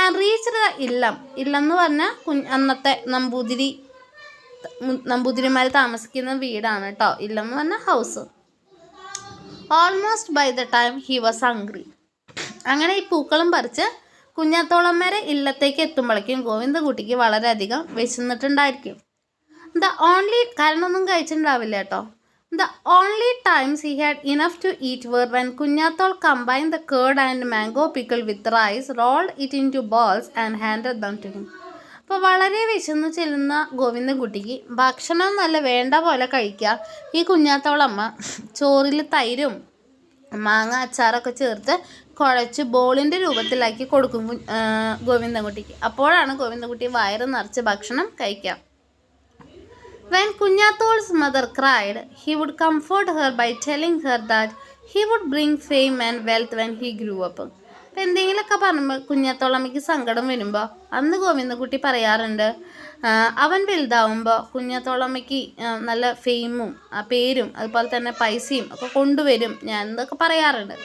ആൻഡ് റീച്ച്ഡ് ദ ഇല്ലം. ഇല്ലം എന്ന് പറഞ്ഞാൽ അന്നത്തെ നമ്പൂതിരിമാർ താമസിക്കുന്ന വീടാണ് കേട്ടോ. ഇല്ലം എന്ന് പറഞ്ഞാൽ house. Almost by the time he was hungry. അങ്ങനെ ഈ പൂക്കളും പറിച്ച് കുഞ്ഞാത്തോളമ്മേരെ ഇല്ലത്തേക്ക് എത്തുമ്പോഴേക്കും ഗോവിന്ദകുട്ടിക്ക് വളരെയധികം വിശന്നിട്ടുണ്ടായിരിക്കും. കാരണം ഒന്നും കഴിച്ചിട്ടുണ്ടാവില്ല കേട്ടോ. The only times he had enough to eat were when Kunyathol combined the curd and mango pickle with rice, rolled it into balls and handed them to him. അപ്പോൾ വളരെ വിശന്ന് ചെല്ലുന്ന ഗോവിന്ദൻകുട്ടിക്ക് ഭക്ഷണം നല്ല വേണ്ട പോലെ കഴിക്കാൻ ഈ കുഞ്ഞാത്തോളമ്മ ചോറിൽ തൈരും മാങ്ങ അച്ചാറൊക്കെ ചേർത്ത് കുഴച്ച് ബോളിൻ്റെ രൂപത്തിലാക്കി കൊടുക്കും ഗോവിന്ദൻകുട്ടിക്ക്. അപ്പോഴാണ് ഗോവിന്ദൻകുട്ടി വയറ് നിറച്ച് ഭക്ഷണം കഴിക്കാം. When Kunyathol's mother cried, he would comfort her by telling her that he would bring fame and wealth when he grew up. അപ്പം എന്തെങ്കിലുമൊക്കെ പറയുമ്പോൾ കുഞ്ഞാത്തോളമ്മയ്ക്ക് സങ്കടം വരുമ്പോൾ അന്ന് ഗോവിന്ദൻകുട്ടി പറയാറുണ്ട്, അവൻ വലുതാവുമ്പോൾ കുഞ്ഞാത്തോളമ്മയ്ക്ക് നല്ല ഫെയിമും പേരും അതുപോലെ തന്നെ പൈസയും ഒക്കെ കൊണ്ടുവരും ഞാൻ എന്നൊക്കെ പറയാറുണ്ട്.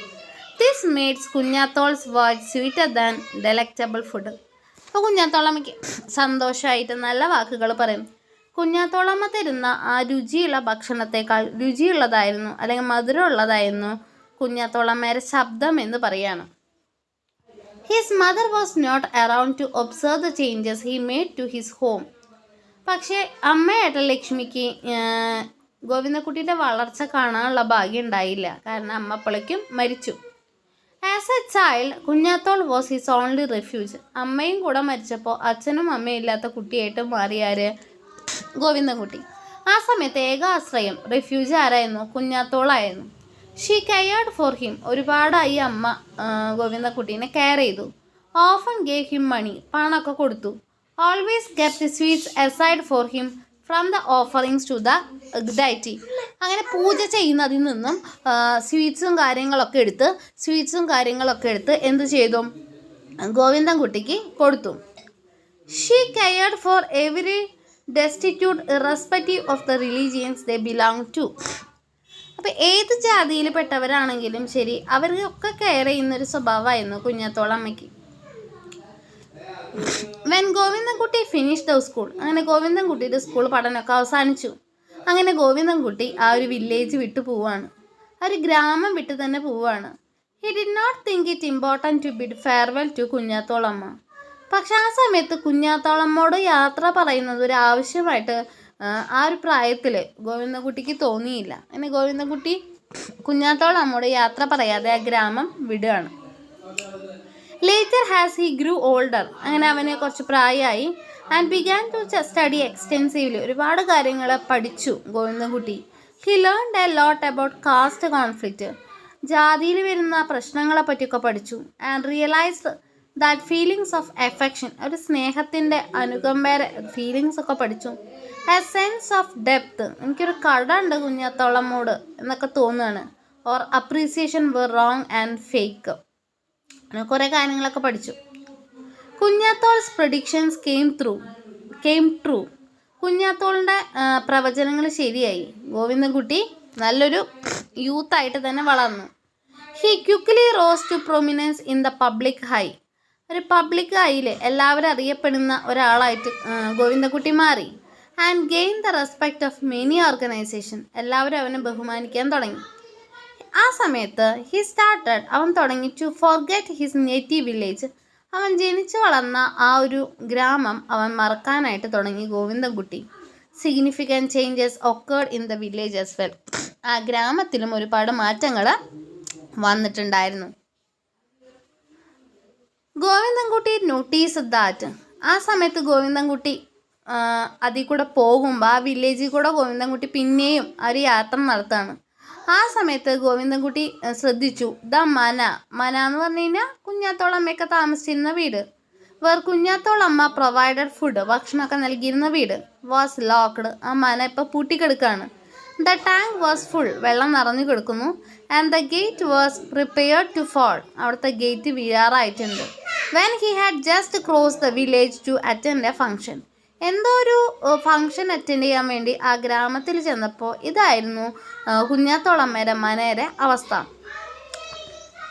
This maids Kunjathol's watch sweeter than delectable food. അപ്പോൾ കുഞ്ഞാത്തോളമ്മയ്ക്ക് സന്തോഷമായിട്ട് നല്ല വാക്കുകൾ പറയും. കുഞ്ഞാത്തോളമ്മ തരുന്ന ആ രുചിയുള്ള ഭക്ഷണത്തേക്കാൾ രുചിയുള്ളതായിരുന്നു അല്ലെങ്കിൽ മധുരമുള്ളതായിരുന്നു കുഞ്ഞാത്തോളമ്മയുടെ ശബ്ദം എന്ന് പറയാണ്. His mother was not around to observe the changes he made to his home. പക്ഷേ അമ്മയായിട്ട് ലക്ഷ്മിക്ക് ഗോവിന്ദക്കുട്ടിയുടെ വളർച്ച കാണാനുള്ള ഭാഗ്യം ഉണ്ടായില്ല. കാരണം അമ്മ അപ്പോഴേക്കും മരിച്ചു. As a child Kunjathol was his only refuge. അമ്മയും കൂടെ മരിച്ചപ്പോൾ അച്ഛനും അമ്മയും ഇല്ലാത്ത കുട്ടിയായിട്ട് മാറിയാര് ഗോവിന്ദൻകുട്ടി. ആ സമയത്ത് ഏക ആശ്രയം റെഫ്യൂജി ആരായിരുന്നു? കുഞ്ഞാത്തോളായിരുന്നു. She cared for him. ഒരുപാടായി അമ്മ ഗോവിന്ദൻകുട്ടീനെ കെയർ ചെയ്തു. Often gave him money. പണമൊക്കെ കൊടുത്തു. Always kept sweets aside for him from the offerings to the deity. അങ്ങനെ പൂജ ചെയ്യുന്നതിൽ നിന്നും സ്വീറ്റ്സും കാര്യങ്ങളൊക്കെ എടുത്ത് എന്ത് ചെയ്തു? ഗോവിന്ദൻകുട്ടിക്ക് കൊടുത്തു. She cared for every destitute irrespective of the religions they belong to. അപ്പോൾ ഏത് ജാതിയിൽ പെട്ടവരാണെങ്കിലും ശരി അവർക്കൊക്കെ കെയർ ചെയ്യുന്നൊരു സ്വഭാവമായിരുന്നു കുഞ്ഞാത്തോളമ്മയ്ക്ക്. When Govindankutty finish the school. അങ്ങനെ ഗോവിന്ദൻകുട്ടിയുടെ സ്കൂൾ പഠനമൊക്കെ അവസാനിച്ചു. അങ്ങനെ ഗോവിന്ദൻകുട്ടി ആ ഒരു വില്ലേജ് വിട്ടു പോവുകയാണ്. ആ ഒരു ഗ്രാമം വിട്ട് തന്നെ പോവുകയാണ്. He did not think it important to bid farewell to Kunjathollamma. പക്ഷെ ആ സമയത്ത് കുഞ്ഞാത്തോളമ്മോട് യാത്ര പറയുന്നത് ഒരു ആവശ്യമായിട്ട് ആ ഒരു പ്രായത്തിൽ ഗോവിന്ദൻകുട്ടിക്ക് തോന്നിയില്ല. അങ്ങനെ ഗോവിന്ദൻകുട്ടി കുഞ്ഞാത്തോളമ്മോട് യാത്ര പറയാതെ ആ ഗ്രാമം വിടുകയാണ്. Later as he grew older. അങ്ങനെ അവന് കുറച്ച് പ്രായമായി. And began to study extensively. ഒരുപാട് കാര്യങ്ങൾ പഠിച്ചു Govindankutty. He learned a lot about caste conflict. ജാതിയിൽ വരുന്ന പ്രശ്നങ്ങളെ പറ്റിയൊക്കെ പഠിച്ചു. And realised that feelings of affection. ഒരു സ്നേഹത്തിൻ്റെ അനുകമ്പയുടെ ഫീലിങ്സ് ഒക്കെ പഠിച്ചു. A sense of depth. എനിക്കൊരു കട ഉണ്ട് കുഞ്ഞാത്തോളമ്മോട് എന്നൊക്കെ തോന്നുകയാണ്. Or appreciation were wrong and fake. അങ്ങനെ കുറേ കാര്യങ്ങളൊക്കെ പഠിച്ചു. Kunjathol's predictions came true. കുഞ്ഞാത്തോളിൻ്റെ പ്രവചനങ്ങൾ ശരിയായി. ഗോവിന്ദൻകുട്ടി നല്ലൊരു യൂത്തായിട്ട് തന്നെ വളർന്നു. He quickly rose to prominence in the public high. ഒരു പബ്ലിക് ഹൈയിൽ എല്ലാവരും അറിയപ്പെടുന്ന ഒരാളായിട്ട് ഗോവിന്ദൻകുട്ടി മാറി. And gain the respect of many organisation. എല്ലാവരും അവനെ ബഹുമാനിക്കാൻ തുടങ്ങി. ആ സമയത്ത് അവൻ തുടങ്ങി to forget his native village. അവൻ ജനിച്ചു വളർന്ന ആ ഒരു ഗ്രാമം അവൻ മറക്കാനായിട്ട് തുടങ്ങി Govindankutty. Significant changes occurred in the village as well. ആ ഗ്രാമത്തിലും ഒരുപാട് മാറ്റങ്ങൾ വന്നിട്ടുണ്ടായിരുന്നു. Govindankutty notice that. ആ സമയത്ത് ഗോവിന്ദൻകുട്ടി അതിൽ കൂടെ പോകുമ്പോൾ ആ വില്ലേജിൽ കൂടെ ഗോവിന്ദൻകുട്ടി പിന്നെയും ഒരു യാത്ര നടത്തുകയാണ്. ആ സമയത്ത് ഗോവിന്ദൻകുട്ടി ശ്രദ്ധിച്ചു ദ മന എന്ന് പറഞ്ഞു കഴിഞ്ഞാൽ കുഞ്ഞാത്തോളമ്മയൊക്കെ താമസിച്ചിരുന്ന വീട്. കുഞ്ഞാത്തോളമ്മ പ്രൊവൈഡഡ് ഫുഡ്, ഭക്ഷണമൊക്കെ നൽകിയിരുന്ന വീട് വാസ് ലോക്ക്ഡ്. ആ മന ഇപ്പോൾ പൂട്ടിക്കെടുക്കുകയാണ്. The tank was full. വെള്ളം നിറഞ്ഞു കിടക്കുന്നു. And the gate was prepared to fall. അവിടുത്തെ ഗേറ്റ് വീഴാറായിട്ടുണ്ട്. When he had just cross the village to attend a function. എന്തോ ഒരു ഫംഗ്ഷൻ അറ്റൻഡ് ചെയ്യാൻ വേണ്ടി ആ ഗ്രാമത്തിൽ ചെന്നപ്പോൾ ഇതായിരുന്നു കുഞ്ഞാത്തോളമ്മയുടെ മനയുടെ അവസ്ഥ.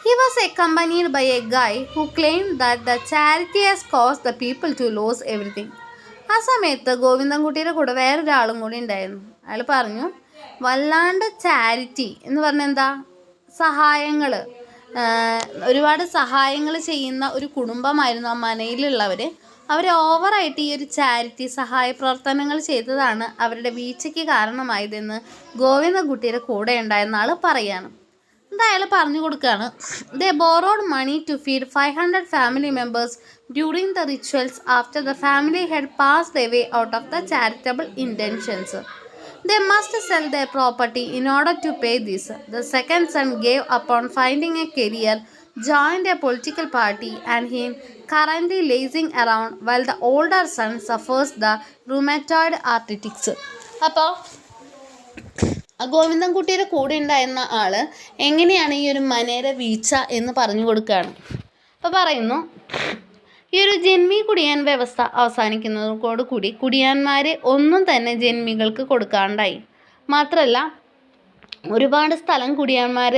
He was accompanied by a guy who claimed that the charity has caused the people to lose everything. ആ സമയത്ത് ഗോവിന്ദൻകുട്ടിയുടെ കൂടെ വേറൊരാളും കൂടി ഉണ്ടായിരുന്നു. അയാൾ പറഞ്ഞു വല്ലാണ്ട് ചാരിറ്റി എന്ന് പറഞ്ഞാൽ എന്താ, സഹായങ്ങൾ, ഒരുപാട് സഹായങ്ങൾ ചെയ്യുന്ന ഒരു കുടുംബമായിരുന്നു ആ മനയിലുള്ളവർ. അവർ ഓവറായിട്ട് ഈ ഒരു ചാരിറ്റി സഹായ പ്രവർത്തനങ്ങൾ ചെയ്തതാണ് അവരുടെ വീഴ്ചയ്ക്ക് കാരണമായതെന്ന് ഗോവിന്ദൻകുട്ടിയുടെ കൂടെ ഉണ്ടായിരുന്ന ആൾ പറയുകയാണ്. ഇത് അയാൾ പറഞ്ഞു കൊടുക്കുകയാണ്. They borrowed money to feed 500 family members during the rituals after the family had passed away out of the charitable intentions. They must sell their property in order to pay this. The second son gave up on finding a career, joined a political party, and he currently lazing around while the older son suffers the rheumatoid arthritis. അപ്പോൾ ഗോവിന്ദൻകുട്ടിയുടെ കൂടെ ഉണ്ടായിരുന്ന ആൾ എങ്ങനെയാണ് ഈ ഒരു മനേരെ വീഴ്ച എന്ന് പറഞ്ഞു കൊടുക്കുകയാണ്. അപ്പോൾ പറയുന്നു ഈ ഒരു ജന്മി കുടിയാൻ വ്യവസ്ഥ അവസാനിക്കുന്നതോടുകൂടി കുടിയാന്മാർ ഒന്നും തന്നെ ജന്മികൾക്ക് കൊടുക്കാണ്ടായി. മാത്രമല്ല ഒരുപാട് സ്ഥലം കുടിയാന്മാർ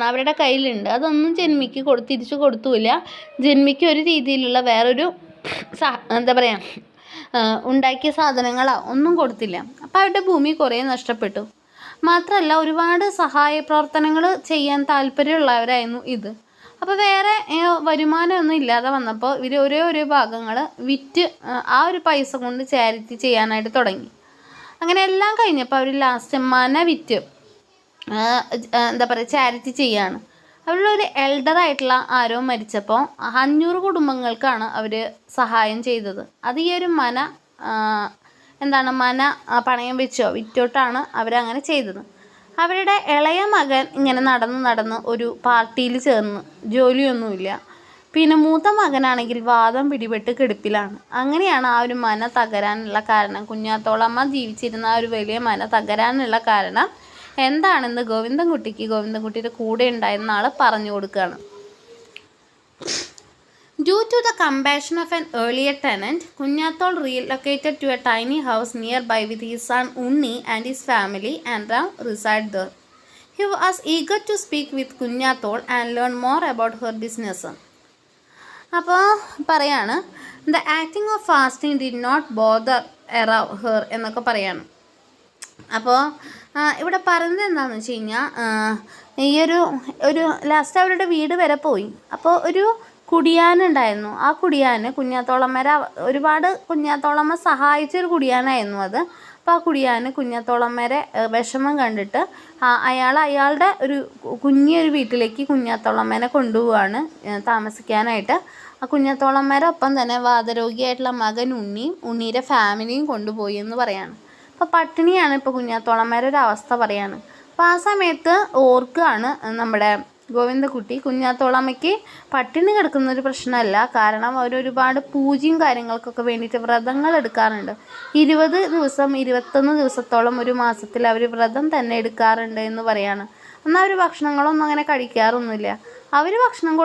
അവരുടെ കയ്യിലുണ്ട്, അതൊന്നും ജന്മിക്ക് തിരിച്ചു കൊടുത്തുമില്ല. ജന്മിക്ക് ഒരു രീതിയിലുള്ള വേറൊരു ഉണ്ടാക്കിയ സാധനങ്ങളോ ഒന്നും കൊടുത്തില്ല. അപ്പോൾ അവരുടെ ഭൂമി കുറേ നഷ്ടപ്പെട്ടു. മാത്രമല്ല ഒരുപാട് സഹായ പ്രവർത്തനങ്ങൾ ചെയ്യാൻ താല്പര്യമുള്ളവരായിരുന്നു ഇത്. അപ്പോൾ വേറെ വരുമാനമൊന്നും ഇല്ലാതെ വന്നപ്പോൾ ഇവർ ഓരോ ഭാഗങ്ങൾ വിറ്റ് ആ ഒരു പൈസ കൊണ്ട് ചാരിറ്റി ചെയ്യാനായിട്ട് തുടങ്ങി. അങ്ങനെ എല്ലാം കഴിഞ്ഞപ്പോൾ അവർ ലാസ്റ്റ് മന വിറ്റ് ചാരിറ്റി ചെയ്യാണ്. അവരൊരു എൽഡറായിട്ടുള്ള ആരോ മരിച്ചപ്പോൾ 500 കുടുംബങ്ങൾക്കാണ് അവർ സഹായം ചെയ്തത്. അത് ഈ ഒരു മന പണയം വെച്ചോ വിറ്റോട്ടാണ് അവരങ്ങനെ ചെയ്തത്. അവരുടെ ഇളയ മകൻ ഇങ്ങനെ നടന്ന് ഒരു പാർട്ടിയിൽ ചേർന്ന് ജോലിയൊന്നുമില്ല. പിന്നെ മൂത്ത മകനാണെങ്കിൽ വാദം പിടിപെട്ട് കിടപ്പിലാണ്. അങ്ങനെയാണ് ആ ഒരു മന തകരാനുള്ള കാരണം, കുഞ്ഞാത്തോളമ്മ ജീവിച്ചിരുന്ന ആ ഒരു വലിയ മന തകരാനുള്ള കാരണം എന്താണെന്ന് ഗോവിന്ദൻകുട്ടിയുടെ കൂടെ ഉണ്ടായിരുന്ന ആൾ പറഞ്ഞു കൊടുക്കുകയാണ്. Due to the compassion of an earlier tenant, Kunyathol relocated to a tiny house nearby with his son Unni and his family and now reside there. He was eager to speak with Kunyathol and learn more about her business. അപ്പോൾ പറയാണ് the acting of fasting did not bother her എന്നൊക്കെ പറയാണ്. അപ്പോൾ ഇവിടെ പറയുന്നത് എന്താണെന്ന് വെച്ച് കഴിഞ്ഞാൽ ഈ ഒരു ലാസ്റ്റ് അവരുടെ വീട് വരെ പോയി. അപ്പോൾ ഒരു കുടിയാനുണ്ടായിരുന്നു. ആ കുടിയാന് ഒരുപാട് കുഞ്ഞാത്തോളമ്മ സഹായിച്ചൊരു കുടിയാനായിരുന്നു അത്. അപ്പോൾ ആ കുഞ്ഞാത്തോളമ്മേരെ വിഷമം കണ്ടിട്ട് അയാളുടെ ഒരു കുഞ്ഞൊരു വീട്ടിലേക്ക് കുഞ്ഞാത്തോളമ്മേനെ കൊണ്ടുപോവാണ് താമസിക്കാനായിട്ട്. ആ കുഞ്ഞാത്തോളമ്മേരെ ഒപ്പം തന്നെ വാതരോഗിയായിട്ടുള്ള മകൻ ഉണ്ണിയുടെ ഫാമിലിയും കൊണ്ടുപോയി എന്ന് പറയാണ്. അപ്പോൾ പട്ടിണിയാണ് ഇപ്പോൾ കുഞ്ഞാത്തോളമ്മേരെ ഒരു അവസ്ഥ പറയാണ്. അപ്പോൾ ആ സമയത്ത് ഓർക്കുകയാണ് നമ്മുടെ ഗോവിന്ദൻകുട്ടി കുഞ്ഞാത്തോളമ്മയ്ക്ക് പട്ടിണി കിടക്കുന്നൊരു പ്രശ്നമല്ല. കാരണം അവരൊരുപാട് പൂജയും കാര്യങ്ങൾക്കൊക്കെ വേണ്ടിയിട്ട് വ്രതങ്ങൾ എടുക്കാറുണ്ട്. 20 ദിവസം 21 ദിവസത്തോളം ഒരു മാസത്തിൽ അവർ വ്രതം തന്നെ എടുക്കാറുണ്ട് എന്ന് പറയാണ്. എന്നാൽ അവർ ഭക്ഷണങ്ങളൊന്നും അങ്ങനെ കഴിക്കാറൊന്നുമില്ല. അവർ ഭക്ഷണം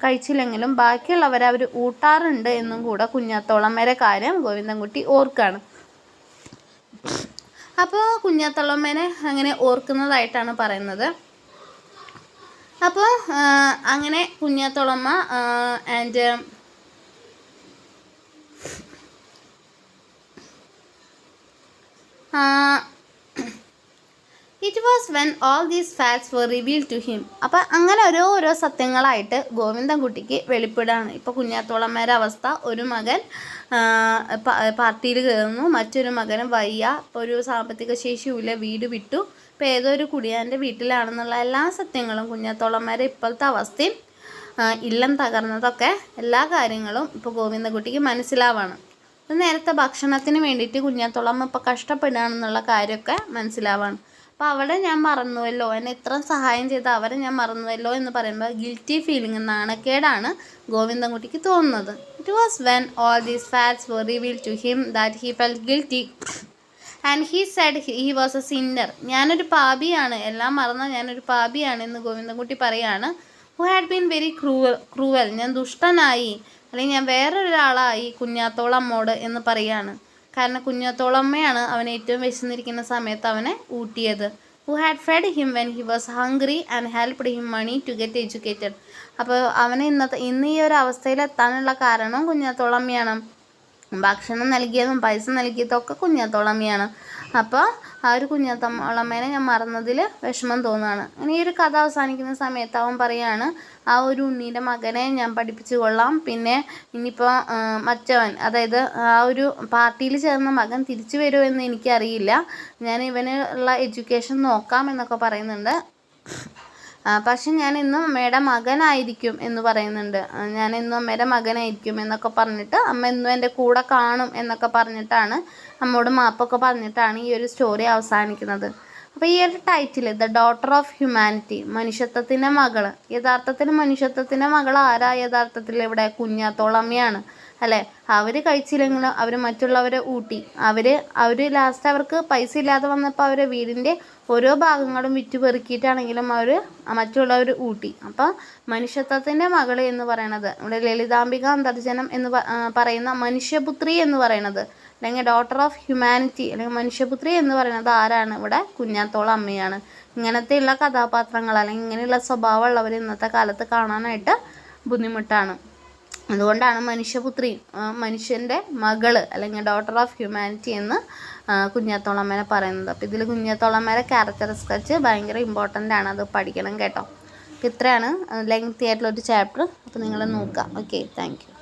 കഴിച്ചില്ലെങ്കിലും ബാക്കിയുള്ളവരെ അവർ ഊട്ടാറുണ്ട് എന്നും കൂടെ കുഞ്ഞാത്തോളമ്മേരെ കാര്യം ഗോവിന്ദൻകുട്ടി ഓർക്കാണ്. അപ്പോൾ കുഞ്ഞാത്തോളമ്മേനെ അങ്ങനെ ഓർക്കുന്നതായിട്ടാണ് പറയുന്നത്. അപ്പോൾ അങ്ങനെ Kunjathollamma and it was when all these facts were reveal to him. അപ്പം അങ്ങനെ ഓരോ സത്യങ്ങളായിട്ട് ഗോവിന്ദൻകുട്ടിക്ക് വെളിപ്പെടാണ്. ഇപ്പോൾ കുഞ്ഞാത്തോളമ്മേരെ അവസ്ഥ, ഒരു മകൻ പാർട്ടിയിൽ കയറുന്നു, മറ്റൊരു മകന് വയ്യ, ഒരു സാമ്പത്തിക ശേഷിയില്ല, വീട് വിട്ടു, ഇപ്പോൾ ഏതോ ഒരു കുടിയാൻ്റെ വീട്ടിലാണെന്നുള്ള എല്ലാ സത്യങ്ങളും, കുഞ്ഞാത്തോളമ്മേരെ ഇപ്പോഴത്തെ അവസ്ഥയും ഇല്ലം തകർന്നതൊക്കെ എല്ലാ കാര്യങ്ങളും ഇപ്പോൾ ഗോവിന്ദൻകുട്ടിക്ക് മനസ്സിലാവാണ്. നേരത്തെ ഭക്ഷണത്തിന് വേണ്ടിയിട്ട് കുഞ്ഞാത്തോളമ്മ ഇപ്പോൾ കഷ്ടപ്പെടുകയാണെന്നുള്ള കാര്യമൊക്കെ മനസ്സിലാവാണ്. അപ്പോൾ അവിടെ ഞാൻ മറന്നുവല്ലോ, എന്നെ ഇത്ര സഹായം ചെയ്ത അവരെ ഞാൻ മറന്നുവല്ലോ എന്ന് പറയുമ്പോൾ ഗിൽറ്റി ഫീലിംഗ്, നാണക്കേടാണ് ഗോവിന്ദൻകുട്ടിക്ക് തോന്നുന്നത്. It was when all these facts were revealed to him that he felt guilty and he said he was a sinner. ഞാനൊരു പാപിയാണ്, എല്ലാം മറന്ന ഞാനൊരു പാപിയാണ് എന്ന് ഗോവിന്ദൻകുട്ടി പറയാണ്. Who had been very cruel, ഞാൻ ദുഷ്ടനായി, അല്ലെങ്കിൽ ഞാൻ വേറൊരാളായി കുഞ്ഞാത്തോളമ്മോട് എന്ന് പറയാണ്. കാരണം കുഞ്ഞാത്തോളമ്മയാണ് അവനെ ഏറ്റവും വിശന്നിരിക്കുന്ന സമയത്ത് അവനെ ഊട്ടിയത്. Who had fed him when he was hungry and helped him money to get educated. അപ്പോൾ അവനെ ഇന്ന് ഈ ഒരു അവസ്ഥയിലെത്താനുള്ള കാരണം കുഞ്ഞാത്തോളമ്മയാണ്. ഭക്ഷണം നൽകിയതും പൈസ നൽകിയതൊക്കെ കുഞ്ഞാത്തോളമ്മയാണ്. അപ്പോൾ ആ ഒരു കുഞ്ഞാത്തോളമ്മേനെ ഞാൻ മറന്നതിൽ വിഷമം തോന്നുകയാണ്. അങ്ങനെ ഈ ഒരു കഥ അവസാനിക്കുന്ന സമയത്ത് അവൻ പറയാണ്, ആ ഒരു ഉണ്ണീൻ്റെ മകനെ ഞാൻ പഠിപ്പിച്ചു കൊള്ളാം, പിന്നെ ഇനിയിപ്പോൾ മറ്റവൻ, അതായത് ആ ഒരു പാർട്ടിയിൽ ചേർന്ന മകൻ തിരിച്ചു വരുമോ എന്ന് എനിക്കറിയില്ല, ഞാൻ ഇവന് ഉള്ള എഡ്യൂക്കേഷൻ നോക്കാം എന്നൊക്കെ പറയുന്നുണ്ട്. പക്ഷെ ഞാൻ ഇന്നും അമ്മയുടെ മകനായിരിക്കും എന്ന് പറയുന്നുണ്ട്. ഞാൻ ഇന്നും അമ്മയുടെ മകനായിരിക്കും എന്നൊക്കെ പറഞ്ഞിട്ട് അമ്മ ഇന്നും എൻ്റെ കൂടെ കാണും എന്നൊക്കെ പറഞ്ഞിട്ടാണ്, അമ്മയോട് മാപ്പൊക്കെ പറഞ്ഞിട്ടാണ് ഈ ഒരു സ്റ്റോറി അവസാനിക്കുന്നത്. അപ്പോൾ ഈ ഒരു title the daughter of humanity, മനുഷ്യത്വത്തിൻ്റെ മകൾ. യഥാർത്ഥത്തിൽ മനുഷ്യത്വത്തിൻ്റെ മകൾ ആരാ? യഥാർത്ഥത്തിൽ ഇവിടെ കുഞ്ഞാത്തോളമ്മയാണ് അല്ലേ? അവർ കഴിച്ചില്ലെങ്കിലും അവർ മറ്റുള്ളവരെ ഊട്ടി, അവർ ലാസ്റ്റ് അവർക്ക് പൈസ ഇല്ലാതെ വന്നപ്പോൾ അവരെ വീടിൻ്റെ ഓരോ ഭാഗങ്ങളും വിറ്റ് പെറുക്കിയിട്ടാണെങ്കിലും അവർ മറ്റുള്ളവർ ഊട്ടി. അപ്പോൾ മനുഷ്യത്വത്തിൻ്റെ മകൾ എന്ന് പറയണത് ഇവിടെ ലളിതാംബിക അന്തർജനം എന്ന് പറയുന്ന മനുഷ്യപുത്രി എന്ന് പറയണത്, അല്ലെങ്കിൽ ഡോട്ടർ ഓഫ് ഹ്യൂമാനിറ്റി അല്ലെങ്കിൽ മനുഷ്യപുത്രി എന്ന് പറയുന്നത് ആരാണ്? ഇവിടെ കുഞ്ഞാത്തോളം അമ്മയാണ്. ഇങ്ങനത്തെയുള്ള കഥാപാത്രങ്ങൾ അല്ലെങ്കിൽ ഇങ്ങനെയുള്ള സ്വഭാവമുള്ളവർ ഇന്നത്തെ കാലത്ത് കാണാനായിട്ട് ബുദ്ധിമുട്ടാണ്. അതുകൊണ്ടാണ് മനുഷ്യപുത്രി, മനുഷ്യൻ്റെ മകള് അല്ലെങ്കിൽ ഡോട്ടർ ഓഫ് ഹ്യൂമാനിറ്റി എന്ന് കുഞ്ഞാത്തോളമ്മേനെ പറയുന്നത്. അപ്പോൾ ഇതിൽ കുഞ്ഞാത്തോളമ്മേരെ ക്യാരക്ടർ സ്കെച്ച് ഭയങ്കര ഇമ്പോർട്ടൻ്റ് ആണ്, അത് പഠിക്കണം കേട്ടോ. അപ്പോൾ ഇത്രയാണ് ലെങ്തി ആയിട്ടുള്ളൊരു ചാപ്റ്റർ. അപ്പോൾ നിങ്ങൾ നോക്കുക. Okay, thank you.